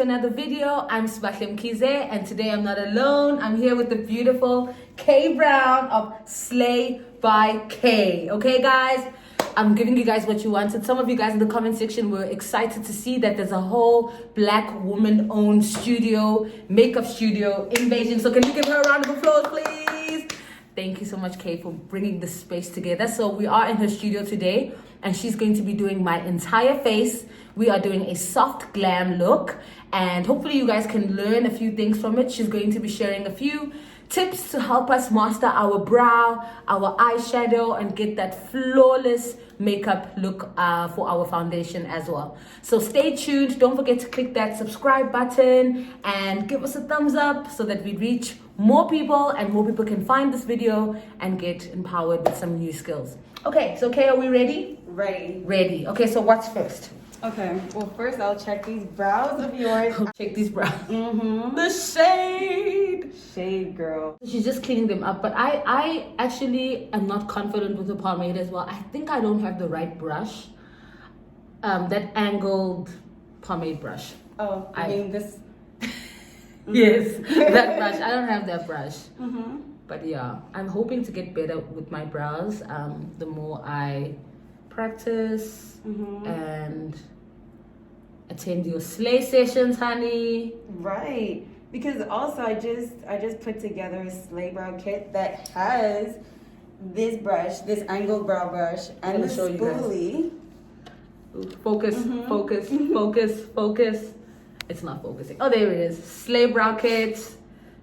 another video. I'm Sbahlem Kize, and today I'm not alone. I'm here with the beautiful K Brown of Slay by K. Okay, guys? I'm giving you guys what you wanted. Some of you guys in the comment section were excited to see that there's a whole black woman-owned studio, makeup studio in Beijing. So can you give her a round of applause, please? Thank you so much, Kay, for bringing this space together. So we are in her studio today, and she's going to be doing my entire face. We are doing a soft glam look, and hopefully you guys can learn a few things from it. She's going to be sharing a few tips to help us master our brow, our eyeshadow, and get that flawless makeup look for our foundation as well. So stay tuned. Don't forget to click that subscribe button and give us a thumbs up so that we reach more people and more people can find this video and get empowered with some new skills. Okay, so Kay, are we ready? Ready. Okay, so what's first? Okay, well first I'll check these brows of yours. Check these brows. The shade, girl. She's just cleaning them up, but I actually am not confident with the pomade as well. I think I don't have the right brush. That angled pomade brush. Oh, I mean this. Yes, that brush. I don't have that brush. But yeah, I'm hoping to get better with my brows. The more I practice and attend your slay sessions, honey. Right, because also I just put together a slay brow kit that has this brush, this angled brow brush, and the spoolie. Focus. It's not focusing. Oh, there it is. Slay brow kits.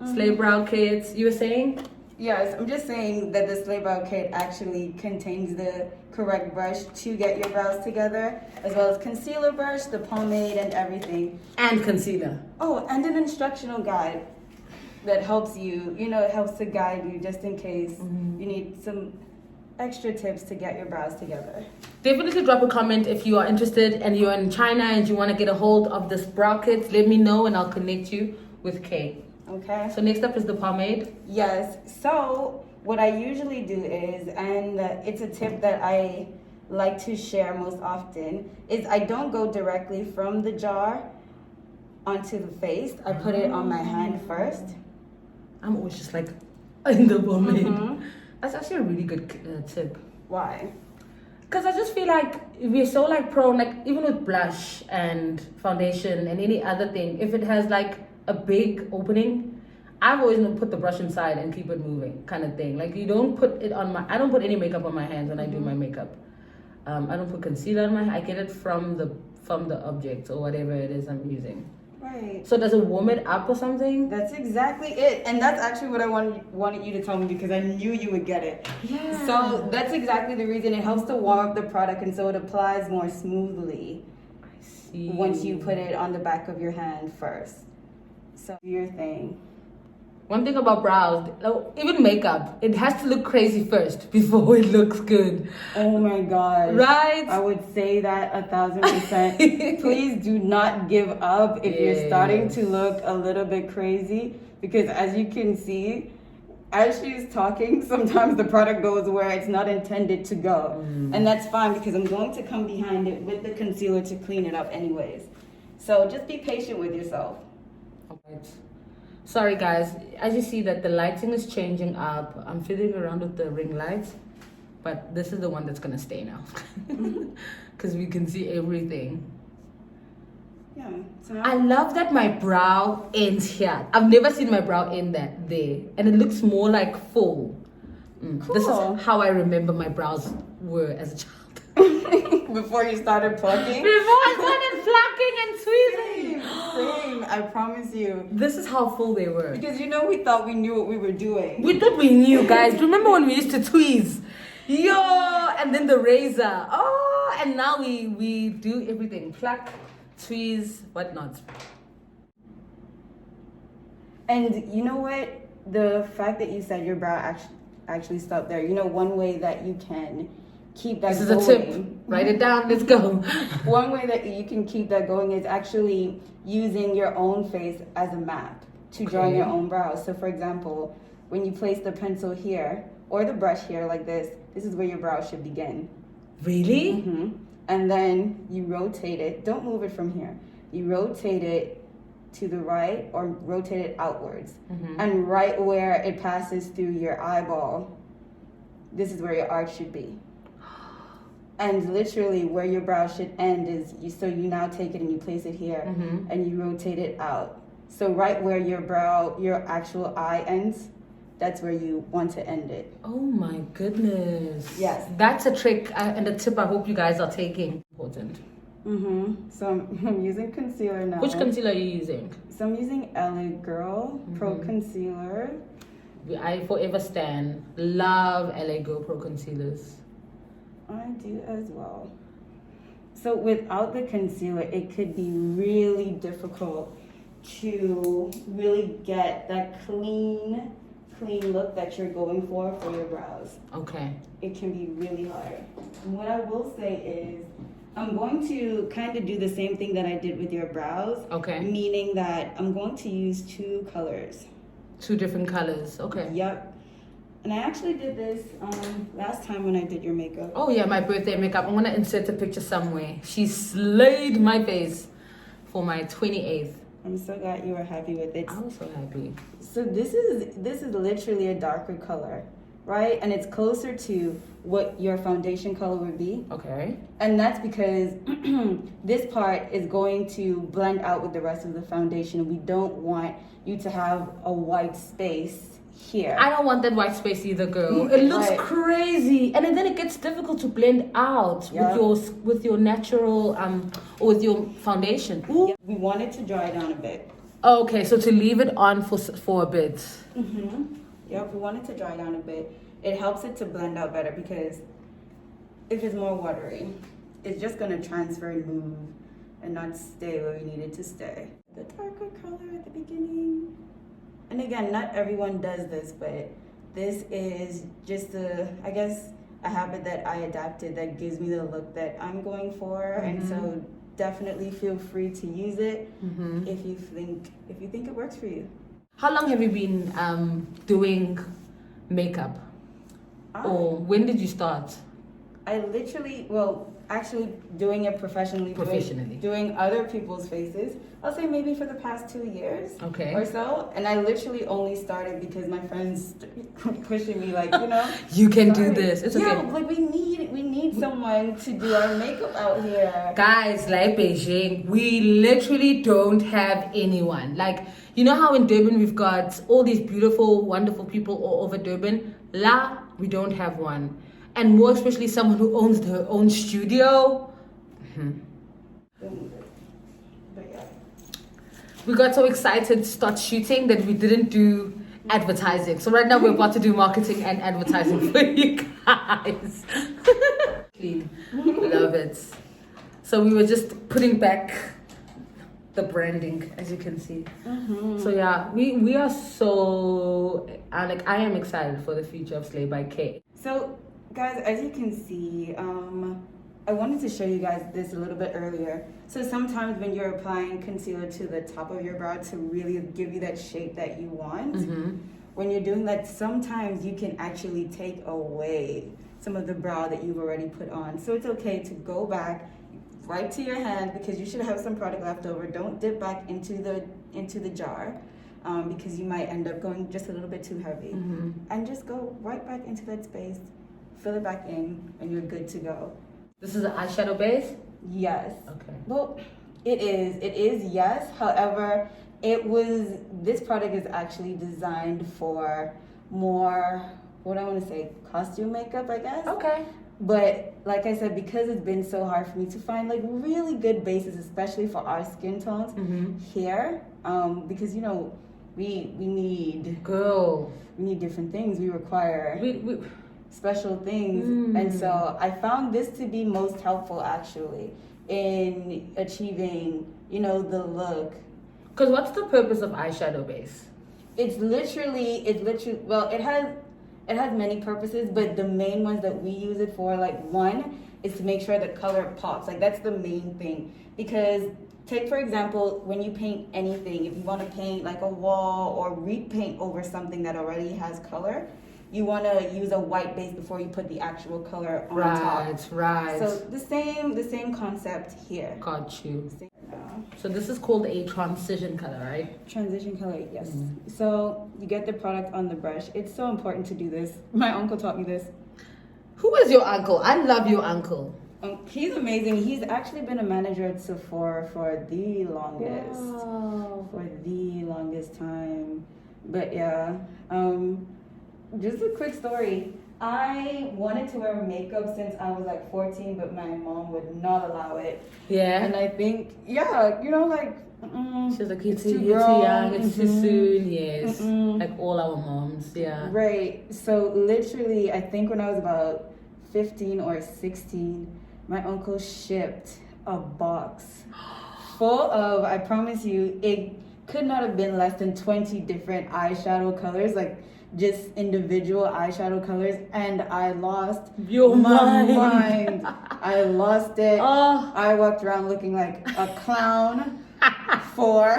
Slay brow kits. You were saying? Yes, I'm just saying that the Slay Brow Kit actually contains the correct brush to get your brows together, as well as concealer brush, the pomade, and everything. And concealer. Oh, and an instructional guide that helps you, it helps to guide you just in case you need some extra tips to get your brows together. Definitely drop a comment if you are interested and you're in China and you want to get a hold of this brow kit. Let me know and I'll connect you with Kay. Okay. So next up is the pomade. Yes. So what I usually do is, and it's a tip that I like to share most often, is I don't go directly from the jar onto the face. I put it on my hand first. I'm always just like in the pomade. That's actually a really good tip. Why? Because I just feel like we're so like prone, like even with blush and foundation and any other thing, if it has like a big opening, I've always put the brush inside and keep it moving kind of thing. Like you don't put it on I don't put any makeup on my hands when I do my makeup. I don't put concealer on I get it from the object or whatever it is I'm using. Right. So does it warm it up or something? That's exactly it. And that's actually what I wanted you to tell me, because I knew you would get it. Yeah. So that's exactly the reason. It helps to warm up the product, and so it applies more smoothly. I see. Once you put it on the back of your hand first. So do your thing. One thing about brows, even makeup, it has to look crazy first before it looks good. Oh my God. Right? I would say that 1000%. Please do not give up if you're starting to look a little bit crazy, because as you can see, as she's talking, sometimes the product goes where it's not intended to go. And that's fine, because I'm going to come behind it with the concealer to clean it up anyways. So just be patient with yourself. Alright. Sorry guys, as you see that the lighting is changing up. I'm fiddling around with the ring lights, but this is the one that's gonna stay now. Because we can see everything. Yeah. So I love that my brow ends here. I've never seen my brow end there. And it looks more like full. Cool. This is how I remember my brows were as a child. Before you started plucking? Before I started plucking and tweezing. Same, I promise you. This is how full they were. Because we thought we knew what we were doing. We thought we knew, guys. Remember when we used to tweeze? Yo, and then the razor. Oh, and now we do everything. Pluck, tweeze, whatnot. And you know what? The fact that you said your brow actually stopped there. One way that you can keep that going. This is a tip. Write it down. Let's go. One way that you can keep that going is actually using your own face as a map to draw your own brows. So for example, when you place the pencil here or the brush here like this is where your brow should begin. Really? And then you rotate it. Don't move it from here. You rotate it to the right or rotate it outwards. And right where it passes through your eyeball, this is where your arch should be. And literally where your brow should end is, so you now take it and you place it here and you rotate it out. So right where your brow, your actual eye ends, that's where you want to end it. Oh my goodness. Yes. That's a trick and a tip I hope you guys are taking. Important. So I'm using concealer now. Which concealer are you using? So I'm using LA Girl Pro Concealer. I forever stand. Love LA Girl Pro Concealers. I do as well. So without the concealer, it could be really difficult to really get that clean look that you're going for your brows. Okay. It can be really hard. And what I will say is, I'm going to kind of do the same thing that I did with your brows. Okay. Meaning that I'm going to use 2 colors. 2 different colors. Okay. Yep. And I actually did this last time when I did your makeup. Oh yeah, my birthday makeup. I'm gonna insert a picture somewhere. She slayed my face for my 28th. I'm so glad you were happy with it. I was so happy. So this is literally a darker color, right? And it's closer to what your foundation color would be. Okay. And that's because this part is going to blend out with the rest of the foundation. We don't want you to have a white space here. I don't want that white space either, girl. It looks Right. crazy, and then it gets difficult to blend out Yeah. with your natural or with your foundation. Ooh. Yeah, we want it to dry down a bit. Okay, so to leave it on for a bit. Yep, we want it to dry down a bit. It helps it to blend out better because if it's more watery, it's just gonna transfer and move and not stay where we need it to stay. The darker color at the beginning. And again, not everyone does this, but this is just a habit that I adapted that gives me the look that I'm going for. And so definitely feel free to use it if you think it works for you. How long have you been doing makeup? Or when did you start? I literally, actually doing it professionally. Doing other people's faces. I'll say maybe for the past 2 years or so. And I literally only started because my friends pushing me like, You can do this. It's okay. Yeah, like we need someone to do our makeup out here. Guys, like BEIJING, we literally don't have anyone. Like, you know how in Durban we've got all these beautiful, wonderful people all over Durban? We don't have one. And more especially someone who owns their own studio. But yeah. We got so excited to start shooting that we didn't do advertising. So right now we're about to do marketing and advertising for you guys. Clean. Love it. So we were just putting back the branding, as you can see. So yeah, we are so I am excited for the future of Slay by K. So guys, as you can see, I wanted to show you guys this a little bit earlier. So sometimes when you're applying concealer to the top of your brow to really give you that shape that you want, when you're doing that, sometimes you can actually take away some of the brow that you've already put on. So it's okay to go back right to your hand because you should have some product left over. Don't dip back into the jar because you might end up going just a little bit too heavy. And just go right back into that space, fill it back in, and you're good to go. This is an eyeshadow base? Yes. Okay. Well, it is, yes. However, this product is actually designed for more, what I want to say, costume makeup, I guess. Okay. But like I said, because it's been so hard for me to find like really good bases, especially for our skin tones here, because we need different things. We require special things, and so I found this to be most helpful actually in achieving the look. Because what's the purpose of eyeshadow base? It's literally well, it has many purposes, but the main ones that we use it for, like, one is to make sure the color pops. Like, that's the main thing. Because take, for example, when you paint anything, if you want to paint like a wall or repaint over something that already has color, you want to use a white base before you put the actual color on top. Right. So the same concept here. Got you. So this is called a transition color, right? Transition color, yes. So you get the product on the brush. It's so important to do this. My uncle taught me this. Who is your uncle? I love your uncle. He's amazing. He's actually been a manager at Sephora for the longest. Wow. For the longest time. But yeah, just a quick story. I wanted to wear makeup since I was like 14, but my mom would not allow it. Yeah. And I think, yeah, you know, like, She's like, it's you're too too grown. young, it's too soon, yes. Like all our moms, yeah. Right. So literally, I think when I was about 15 or 16, my uncle shipped a box full of, I promise you, it could not have been less than 20 different eyeshadow colors, like just individual eyeshadow colors, and I lost Your my mind. mind. I lost it. Oh. I walked around looking like a clown for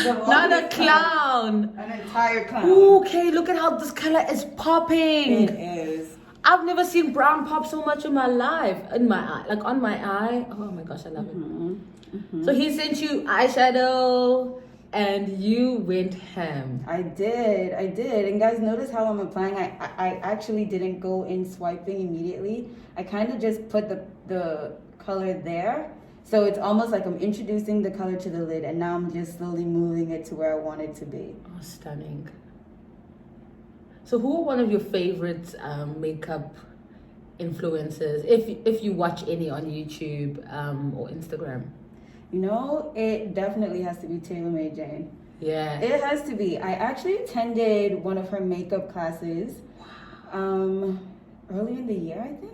the Not a longest time. clown. An entire clown. Okay, look at how this color is popping. It is. I've never seen brown pop so much in my life. In my eye, like on my eye. Oh my gosh, I love it. So he sent you eyeshadow and you went ham. I did. And guys, notice how I'm applying. I actually didn't go in swiping immediately. I kind of just put the color there. So it's almost like I'm introducing the color to the lid, and now I'm just slowly moving it to where I want it to be. Oh, stunning. So who are one of your favorite makeup influencers, if you watch any on YouTube or Instagram? You know, it definitely has to be Taylor Jane. Yeah. It has to be. I actually attended one of her makeup classes earlier in the year, I think.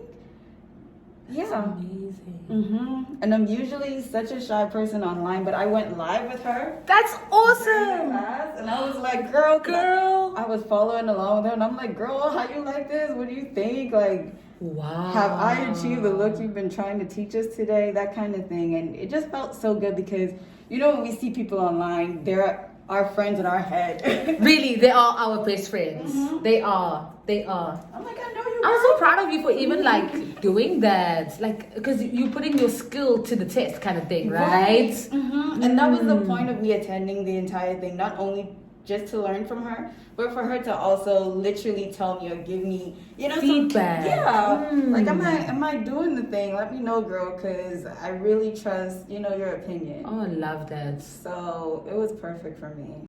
That's Yeah. amazing. And I'm usually such a shy person online, but I went live with her. That's during the awesome. class, and I was like, girl. Girl. I was following along with her, and I'm like, girl, how you like this? What do you think? Like, Wow. have I achieved the look you've been trying to teach us today? That kind of thing. And it just felt so good because, you know, when we see people online, they're our friends in our head. Really, they are our best friends. They are. I'm like, I know you. I'm so proud of you for even like doing that, like because you're putting your skill to the test, kind of thing, right? And that was the point of me attending the entire thing, not only just to learn from her, but for her to also literally tell me or give me, you know, Feedback. Like, am I doing the thing? Let me know, girl, because I really trust, you know, your opinion. Oh, I love that. So it was perfect for me.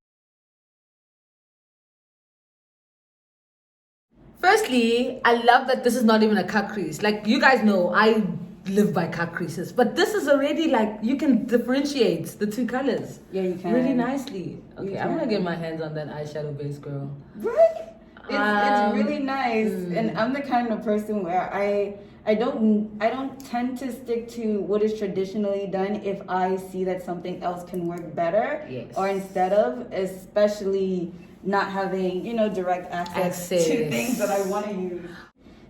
Firstly, I love that this is not even a cut crease. Like you guys know, I live by cut creases, but this is already like you can differentiate the two colors. Yeah, you can. Really nicely. Okay, I'm gonna can. get my hands on that eyeshadow base, girl. Right? It's really nice, and I'm the kind of person where I don't tend to stick to what is traditionally done if I see that something else can work better. Yes. Or instead of, especially not having, you know, direct access to things that I want to use.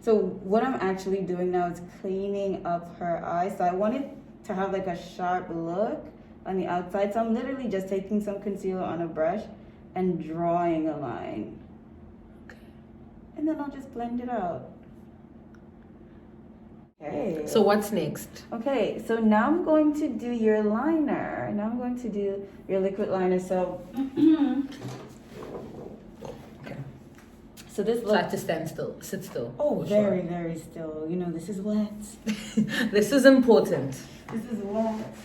So what I'm actually doing now is cleaning up her eyes. So I wanted to have like a sharp look on the outside. So I'm literally just taking some concealer on a brush and drawing a line. And then I'll just blend it out. Okay. So what's next? Okay, so now I'm going to do your liner. Now I'm going to do your liquid liner. So, Okay. so this So I looks. have to stand still, sit still. Oh, for sure. very, very still. You know, this is wet. This is important. This is wet.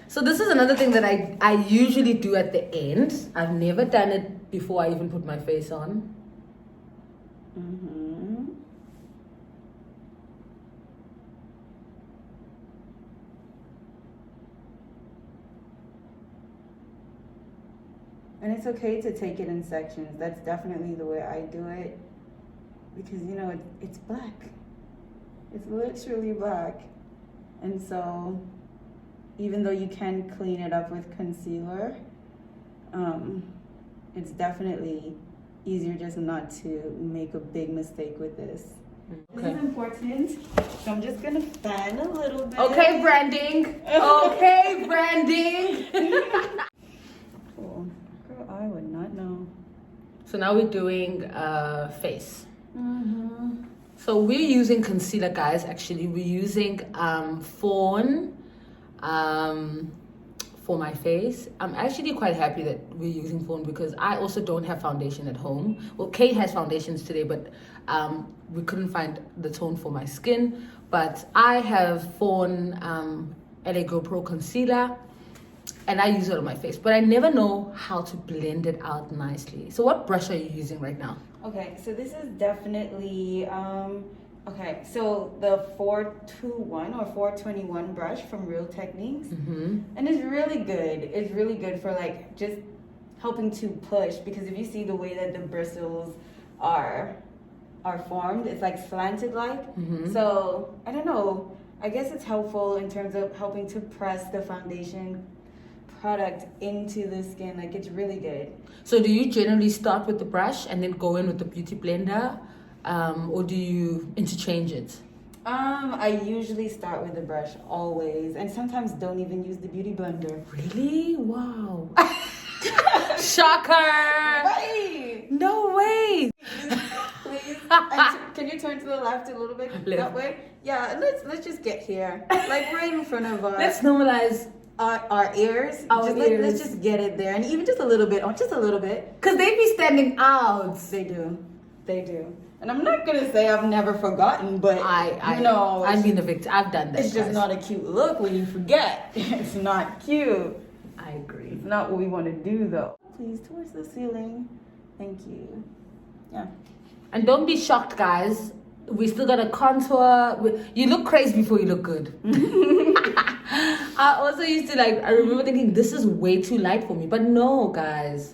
So this is another thing that I usually do at the end. I've never done it before I even put my face on. And it's okay to take it in sections. That's definitely the way I do it. Because, you know, it's black. It's literally black. And so, even though you can clean it up with concealer, it's definitely easier just not to make a big mistake with this. Okay. This is important. So I'm just gonna fan a little bit. Okay, branding. Okay, branding. Cool. Girl, I would not know. So now we're doing face. So we're using concealer, guys. Actually, we're using Fawn for my face. I'm actually quite happy that we're using Fawn because I also don't have foundation at home. Well, Kay has foundations today, but we couldn't find the tone for my skin. But I have Fawn LA Girl Pro Concealer, and I use it on my face. But I never know how to blend it out nicely. So what brush are you using right now? Okay, so this is definitely okay, so the 421 or 421 brush from Real Techniques. And it's really good. It's really good for like just helping to push, because if you see the way that the bristles are formed, it's like slanted like. So I don't know, I guess it's helpful in terms of helping to press the foundation product into the skin. Like, it's really good. So do you generally start with the brush and then go in with the beauty blender, or do you interchange it? I usually start with the brush always, and sometimes don't even use the beauty blender. Really? Wow. Shocker! Right! No way! Please. And can you turn to the left a little bit? That way? Yeah, let's just get here. Like right in front of our... Let's normalize our ears. Let's just get it there. And even just a little bit, or just a little bit. Because they be standing out. They do. They do. And I'm not going to say I've never forgotten, but you know... I've been a victim. I've done that. It's just not a cute look when you forget. It's not cute. I agree. It's not what we want to do, though. Please, towards the ceiling. Thank you. Yeah. And don't be shocked, guys. We still got a contour. You look crazy before you look good. I also used to I remember thinking this is way too light for me. But no, guys.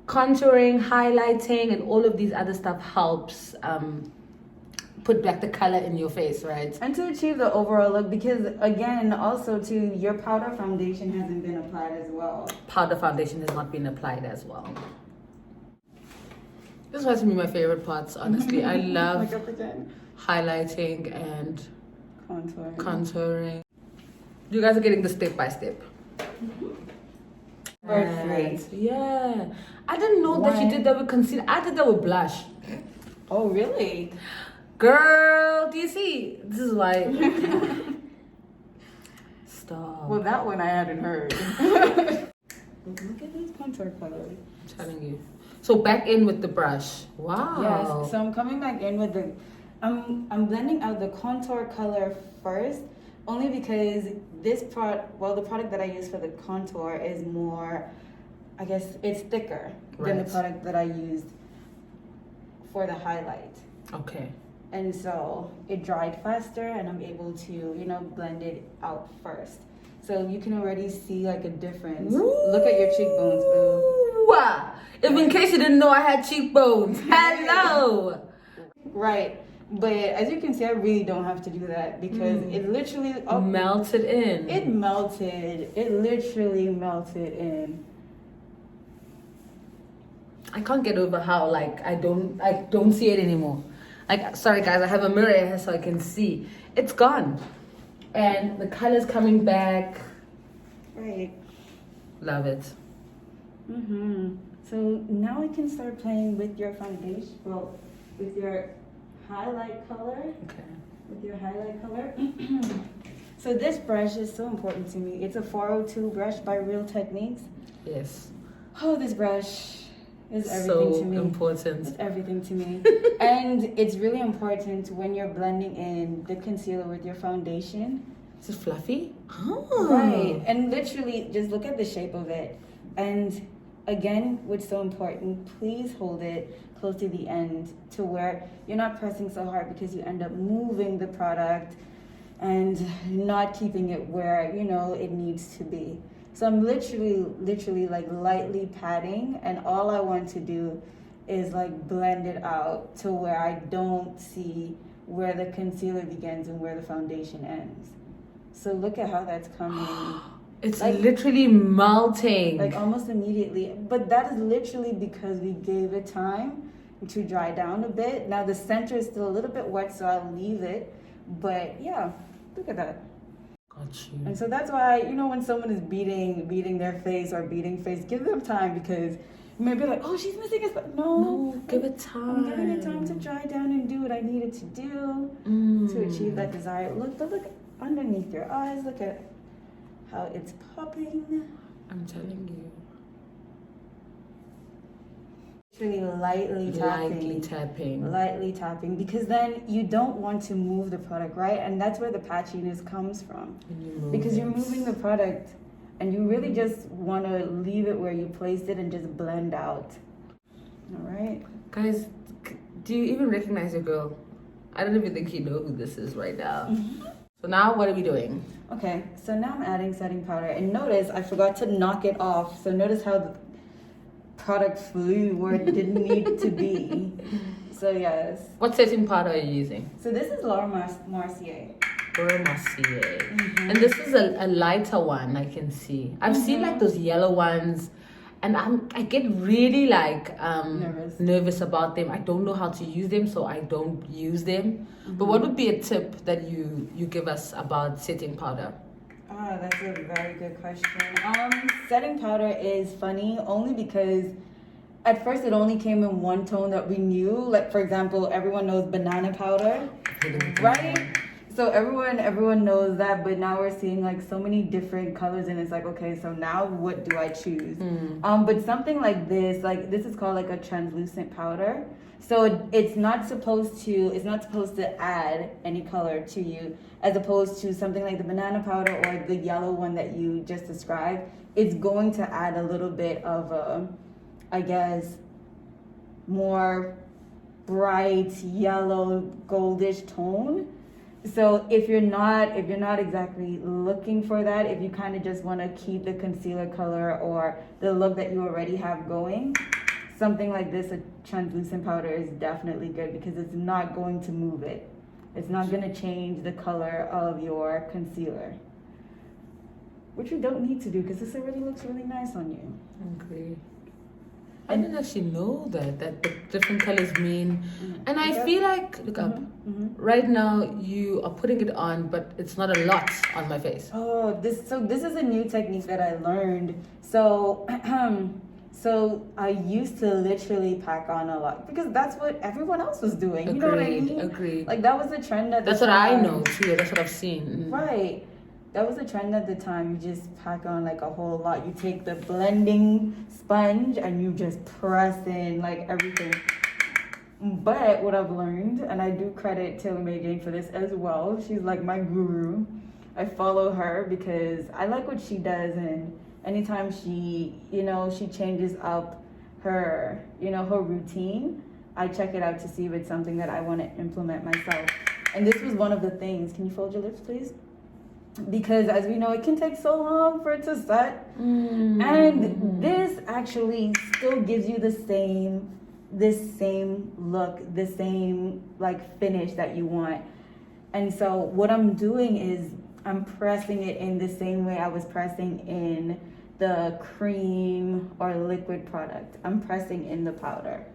Contouring, highlighting, and all of these other stuff helps put back the color in your face, right? And to achieve the overall look, because again, also too, your powder foundation hasn't been applied as well. Powder foundation has not been applied as well. This was me my favorite parts, honestly. I love highlighting and contouring. You guys are getting the step by step. Perfect. Yeah. I didn't know that you did that with concealer. I did that with blush. Oh, really? Girl, do you see? This is why. Stop. Well, that one I hadn't heard. Look at this contour color. I'm telling you. So back in with the brush. Wow. Yes. So I'm coming back in with the... I'm blending out the contour color first, only because the product that I use for the contour is more, I guess it's thicker than the product that I used for the highlight. Okay. And so it dried faster, and I'm able to, blend it out first. So you can already see like a difference. Ooh. Look at your cheekbones, boo. Wow. If in case you didn't know I had cheekbones. Hello. Right. But as you can see, I really don't have to do that because it literally melted in. It melted. It literally melted in. I can't get over how I don't see it anymore. Sorry guys, I have a mirror here so I can see. It's gone. And the color's coming back. Right. Love it. So now I can start playing with your foundation. Well, with your highlight color. Okay. With your highlight color. So this brush is so important to me. It's a 402 brush by Real Techniques. Yes. Oh, this brush is everything to me. So important. It's everything to me. And it's really important when you're blending in the concealer with your foundation. Is it fluffy? Oh. Right. And literally just look at the shape of it. And again, what's so important, please hold it close to the end to where you're not pressing so hard, because you end up moving the product and not keeping it where it needs to be. So I'm literally lightly patting, and all I want to do is blend it out to where I don't see where the concealer begins and where the foundation ends. So look at how that's coming. It's literally melting. Almost immediately. But that is literally because we gave it time to dry down a bit. Now the center is still a little bit wet, so I'll leave it. But yeah, look at that. Got you. And so that's why, when someone is beating their face or beating face, give them time, because you may be like, oh, she's missing a spot. No, give it time. I'm giving it time to dry down and do what I needed to do to achieve that desired look. But look underneath your eyes. Look at how it's popping. I'm telling you. Actually lightly tapping. Lightly tapping, because then you don't want to move the product, right? And that's where the patchiness comes from. Because you're moving the product and you really just want to leave it where you placed it and just blend out. All right. Guys, do you even recognize your girl? I don't even think you know who this is right now. So now what are we doing? Okay, so now I'm adding setting powder. And notice I forgot to knock it off. So notice how the product flew where it didn't need to be. So yes. What setting powder are you using? So this is Laura Mercier. Laura Mercier. And this is a lighter one, I can see. I've seen like those yellow ones, and I get really like nervous about them. I don't know how to use them, so I don't use them. But what would be a tip that you give us about setting powder? Ah, that's a very good question. Setting powder is funny only because at first it only came in one tone that we knew. Like, for example, everyone knows banana powder, right? So everyone knows that, but now we're seeing like so many different colors, and it's like, okay, so now what do I choose? But something like this is called like a translucent powder. So it's not supposed to add any color to you, as opposed to something like the banana powder or the yellow one that you just described. It's going to add a little bit of a, I guess, more bright yellow goldish tone. So if you're not exactly looking for that, if you kind of just want to keep the concealer color or the look that you already have going, something like this, a translucent powder, is definitely good because it's not going to move it. It's not going to change the color of your concealer, which we don't need to do because this already looks really nice on you. Okay. I didn't actually know that the different colors mean. And I feel like, look up, right now you are putting it on, but it's not a lot on my face. Oh, this is a new technique that I learned. So, so I used to literally pack on a lot because that's what everyone else was doing. You know what I mean? Agreed. Like that was the trend at the time. That's what I know too. That's what I've seen. Right. That was the trend at the time. You just pack on like a whole lot. You take the blending sponge and you just press in like everything. But what I've learned, and I do credit Taylor BEIJING for this as well. She's like my guru. I follow her because I like what she does, and anytime she changes up her, her routine, I check it out to see if it's something that I want to implement myself. And this was one of the things. Can you fold your lips, please? Because as we know, it can take so long for it to set. And this actually still gives you this same look, the same like finish that you want. And so what I'm doing is I'm pressing it in the same way I was pressing in the cream or liquid product. I'm pressing in the powder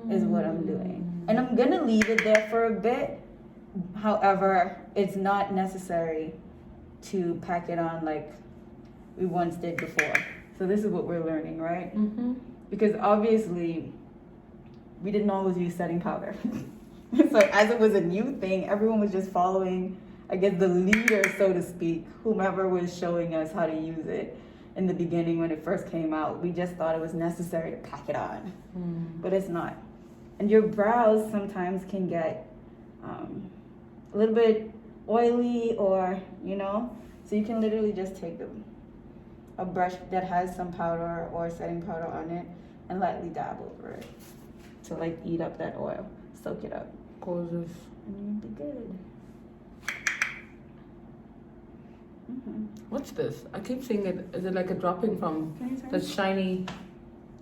is what I'm doing. And I'm gonna leave it there for a bit. However, it's not necessary to pack it on like we once did before. So this is what we're learning, right? Because obviously we didn't always use setting powder. So as it was a new thing, everyone was just following, I guess, the leader, so to speak, whomever was showing us how to use it in the beginning when it first came out. We just thought it was necessary to pack it on, but it's not. And your brows sometimes can get a little bit oily, or so you can literally just take a brush that has some powder or setting powder on it and lightly dab over it to like eat up that oil, soak it up. Gorgeous. And you'll be good. What's this? I keep seeing it. Is it like a dropping from the shiny?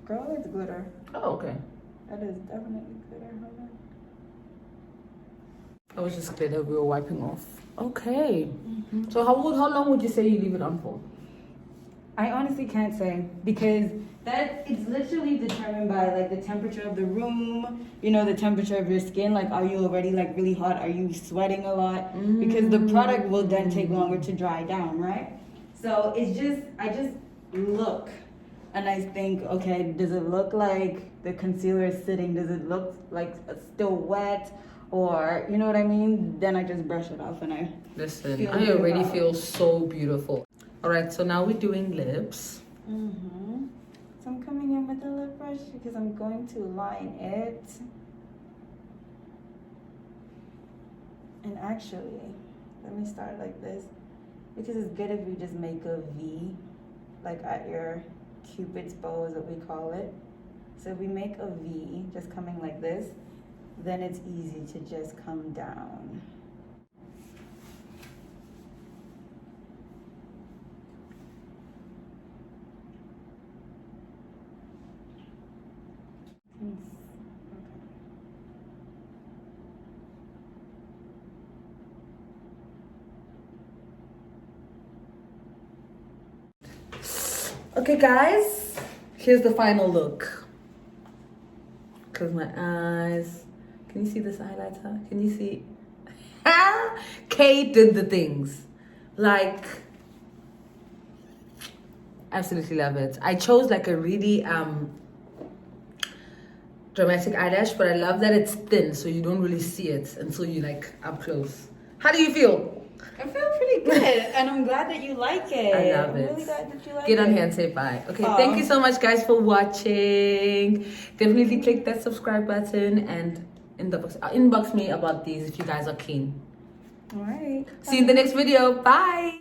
Girl, it's glitter. Oh, okay. That is definitely glitter. Hold on. I was just glitter we were wiping off. Okay. So how long would you say you leave it on for? I honestly can't say, because that it's literally determined by like the temperature of the room, the temperature of your skin. Like, are you already like really hot? Are you sweating a lot? Because the product will then take longer to dry down, right? So I just look and I think, okay, does it look like the concealer is sitting? Does it look like it's still wet? Or, you know what I mean? Then I just brush it off and I Listen, I already feel so beautiful. All right, so now we're doing lips. Mm-hmm. So I'm coming in with a lip brush because I'm going to line it. And actually, let me start like this, because it's good if you just make a V, like at your Cupid's bow is what we call it. So if we make a V, just coming like this, then it's easy to just come down. Okay, guys, here's the final look. Close my eyes. Can you see this highlighter? Can you see? Kate did the things. Like, absolutely love it. I chose like a really dramatic eyelash, but I love that it's thin, so you don't really see it until you like up close. How do you feel? I feel pretty good, and I'm glad that you like it. I love it. I'm really glad that you like it. Get on here and say bye. Okay, Aw. Thank you so much, guys, for watching. Definitely click that subscribe button and inbox me about these if you guys are keen. All right. See you in the next video. Bye.